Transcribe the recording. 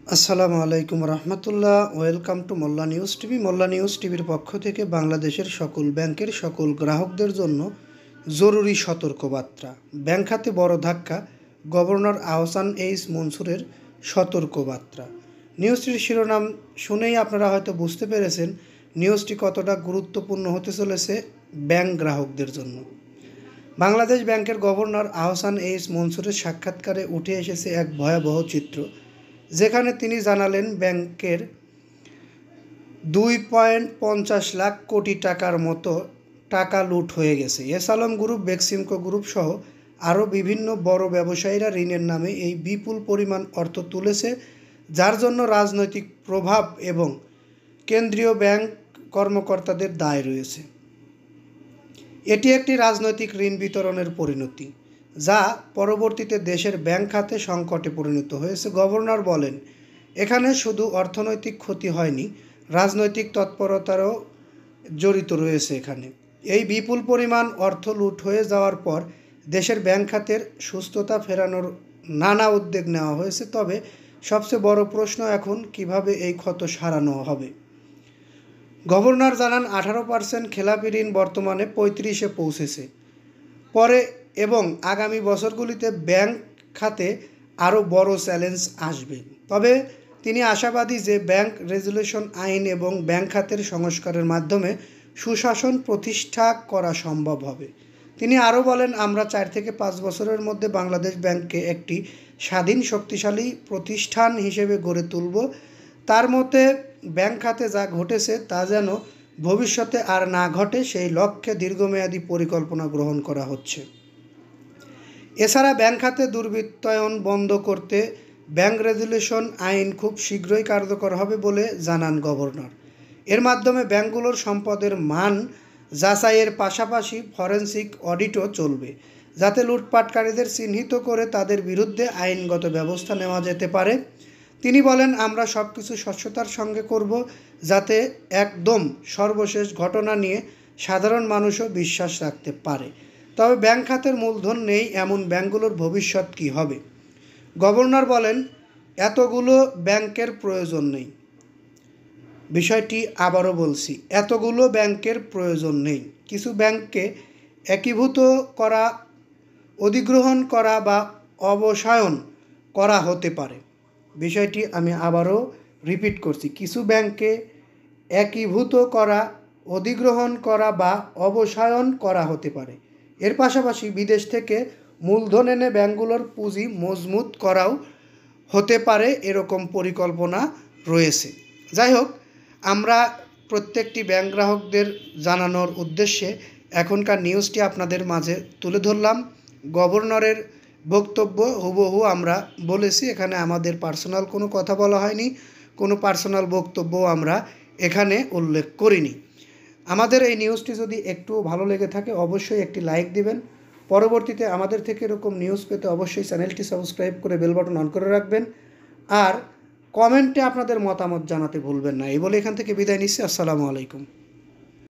আসসালামু আলাইকুম রহমতুল্লাহ। Welcome to Molla news TV. Molla news টিভির পক্ষ থেকে বাংলাদেশের সকল ব্যাংকের সকল গ্রাহকদের জন্য জরুরি সতর্কবার্তা। ব্যাংক খাতে বড় ধাক্কা, গভর্নর আহসান এইচ মনসুরের সতর্কবার্তা। নিউজটির শিরোনাম শুনেই আপনারা হয়তো বুঝতে পেরেছেন নিউজটি কতটা গুরুত্বপূর্ণ হতে চলেছে ব্যাংক গ্রাহকদের জন্য। বাংলাদেশ ব্যাংকের গভর্নর আহসান এইচ মনসুরের সাক্ষাৎকারে উঠে এসেছে এক ভয়াবহ চিত্র, যেখানে তিনি জানালেন ব্যাংকের 2.50 লাখ কোটি টাকার মতো টাকা লুট হয়ে গেছে। S Alam group, Beximco group সহ আরও বিভিন্ন বড় ব্যবসায়ীরা ঋণের নামে এই বিপুল পরিমাণ অর্থ তুলেছে, যার জন্য রাজনৈতিক প্রভাব এবং কেন্দ্রীয় ব্যাংক কর্মকর্তাদের দায় রয়েছে। এটি একটি রাজনৈতিক ঋণ বিতরণের পরিণতি, যা পরবর্তীতে দেশের ব্যাংক খাতে সংকটে পরিণত হয়েছে। গভর্নর বলেন, এখানে শুধু অর্থনৈতিক ক্ষতি হয়নি, রাজনৈতিক তৎপরতারও জড়িত রয়েছে। এখানে এই বিপুল পরিমাণ অর্থ লুট হয়ে যাওয়ার পর দেশের ব্যাংক খাতের সুস্থতা ফেরানোর নানা উদ্যোগ নেওয়া হয়েছে, তবে সবচেয়ে বড় প্রশ্ন এখন কিভাবে এই ক্ষত সারানো হবে। গভর্নর জানান, 18% খেলাপি ঋণ বর্তমানে 35-এ পৌঁছেছে পরে এবং আগামী বছরগুলিতে ব্যাংক খাতে আরও বড় চ্যালেঞ্জ আসবে। তবে তিনি আশাবাদী যে ব্যাংক রেগুলেশন আইন এবং ব্যাংক খাতের সংস্কারের মাধ্যমে সুশাসন প্রতিষ্ঠা করা সম্ভব হবে। তিনি আরও বলেন, আমরা 4 থেকে 5 বছরের মধ্যে বাংলাদেশ ব্যাংককে একটি স্বাধীন শক্তিশালী প্রতিষ্ঠান হিসেবে গড়ে তুলব। তার মতে ব্যাংক খাতে যা ঘটেছে তা যেন ভবিষ্যতে আর না ঘটে, সেই লক্ষ্যে দীর্ঘমেয়াদী পরিকল্পনা গ্রহণ করা হচ্ছে। এছাড়া ব্যাংক খাতে দুর্বৃত্তায়ন বন্ধ করতে ব্যাংক রেগুলেশন আইন খুব শীঘ্রই কার্যকর হবে বলে জানান গভর্নর। এর মাধ্যমে ব্যাংকগুলোর সম্পদের মান যাচাইয়ের পাশাপাশি ফরেনসিক অডিটও চলবে, যাতে লুটপাটকারীদের চিহ্নিত করে তাদের বিরুদ্ধে আইনগত ব্যবস্থা নেওয়া যেতে পারে। তিনি বলেন, আমরা সব কিছু স্বচ্ছতার সঙ্গে করব, যাতে একদম সর্বশেষ ঘটনা নিয়ে সাধারণ মানুষও বিশ্বাস রাখতে পারে। তবে ব্যাংক খাতের মূলধন নেই এমন ব্যাংকগুলোর ভবিষ্যৎ কী হবে? গভর্নর বলেন, এতগুলো ব্যাংকের প্রয়োজন নেই। বিষয়টি আবারও বলছি, এতগুলো ব্যাংকের প্রয়োজন নেই। কিছু ব্যাংককে একীভূত করা, অধিগ্রহণ করা বা অবসায়ন করা হতে পারে। বিষয়টি আমি আবারও রিপিট করছি, কিছু ব্যাংককে একীভূত করা, অধিগ্রহণ করা বা অবসায়ন করা হতে পারে। এর পাশাপাশি বিদেশ থেকে মূলধন এনে ব্যাংকগুলোর পুঁজি মজবুত করাও হতে পারে, এরকম পরিকল্পনা রয়েছে। যাই হোক, আমরা প্রত্যেকটি ব্যাংক গ্রাহকদের জানানোর উদ্দেশ্যে এখনকার নিউজটি আপনাদের মাঝে তুলে ধরলাম। গভর্নরের বক্তব্য হুবহু আমরা বলেছি, এখানে আমাদের পার্সোনাল কোনো কথা বলা হয়নি, কোনো পার্সোনাল বক্তব্যও আমরা এখানে উল্লেখ করিনি। আমাদের এই নিউজটি যদি একটু ভালো লেগে থাকে অবশ্যই একটি লাইক দিবেন। পরবর্তীতে আমাদের থেকে এরকম নিউজ পেতে অবশ্যই চ্যানেলটি সাবস্ক্রাইব করে বেল বাটন অন করে রাখবেন। আর কমেন্টে আপনাদের মতামত জানাতে ভুলবেন না। এই বলে এখান থেকে বিদায় নিচ্ছি। আসসালামু আলাইকুম।